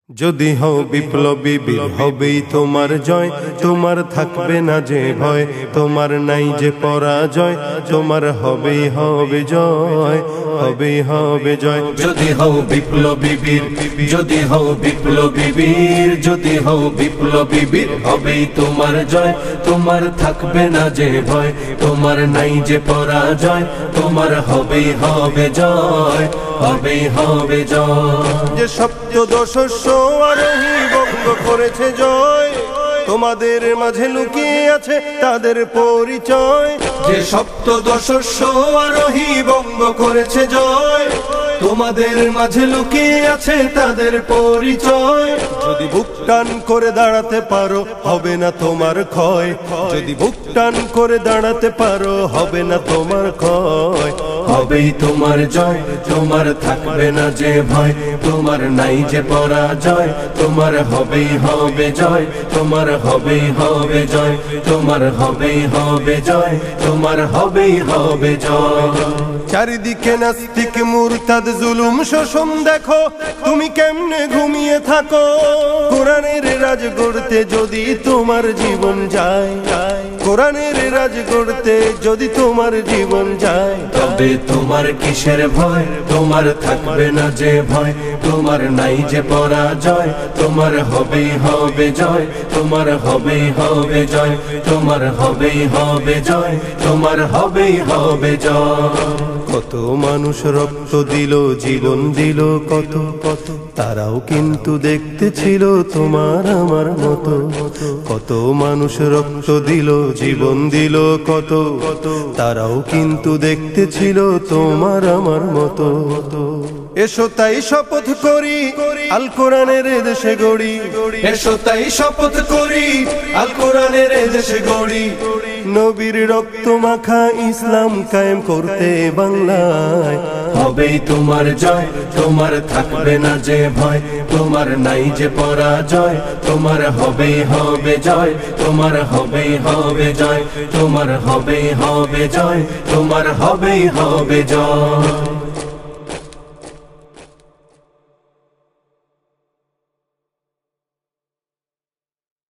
যদি হও বিপ্লবী বীর হবেই তোমার জয়, তোমার থাকবে না যে ভয়, তোমার নাই যে পরাজয়, তোমার হবেই হবে জয়, হবেই হবে জয়। যদি হও বিপ্লবী বীর, যদি হও বিপ্লবী বীর, যদি হও বিপ্লবী বীর, হবেই তোমার জয়, তোমার থাকবে না যে ভয়, তোমার নাই যে পরাজয়, তোমার হবেই হবে জয়, হবেই হবে জয়। যে সপ্তদশস্য আরোহী বঙ্গ করেছে জয়, তোমাদের মাঝে লুকিয়ে আছে তাদের পরিচয়। যে সপ্তদশস্য আরোহী বঙ্গ করেছে জয়, তোমাদের মাঝে লুকিয়ে আছে তাদের পরিচয়। যদি বুক টান করে দাঁড়াতে পারো হবে না তোমার ক্ষয়, যদি বুক টান করে দাঁড়াতে পারো হবে না তোমার ক্ষয়, হবেই তোমার জয়, তোমার থাকবে না যে ভয়, তোমার নাই যে পরাজয়, তোমার হবেই হবে জয়, তোমার হবেই হবে জয়, তোমার হবেই হবে জয়, তোমার হবেই হবে জয়। চারিদিকে নাস্তিক মুরতাদ জুলুম শোষণ দেখো, তুমি কেমনে ঘুমিয়ে থাকো। কোরআনের রাজ গড়তে যদি তোমার জীবন যায়, কোরআনের রাজ গড়তে যদি তোমার জীবন যায়, তবে তোমার কিসের ভয়, তোমার থাকবে না যে ভয়, তোমার নাই যে পরাজয়, তোমার হবেই হবে জয়, তোমার হবেই হবে জয়, তোমার হবেই হবে জয়, তোমার হবেই হবে জয়। কত মানুষ রক্ত দিল, জীবন দিল কত কত, তারাও কিন্তু দেখতে ছিল তোমার আমার মতো। কত মানুষ রক্ত দিল, জীবন দিল কত কত, তারাও কিন্তু দেখতে ছিল তোমার আমার মতো। এসো তাই শপথ করি আল কোরআনের দেশে গড়ি, এসো তাই শপথ করি আল কোরআনের দেশে গড়ি, নবীর রক্ত মাখা ইসলাম কায়েম করতে বাংলায়। হবেই তোমার জয়, তোমার থাকবে না যে ভয়, তোমার নাই যে পরাজয়, তোমার হবেই হবে জয়, তোমার হবেই হবে জয়, তোমার হবেই হবে জয়, তোমার হবেই হবে জয়।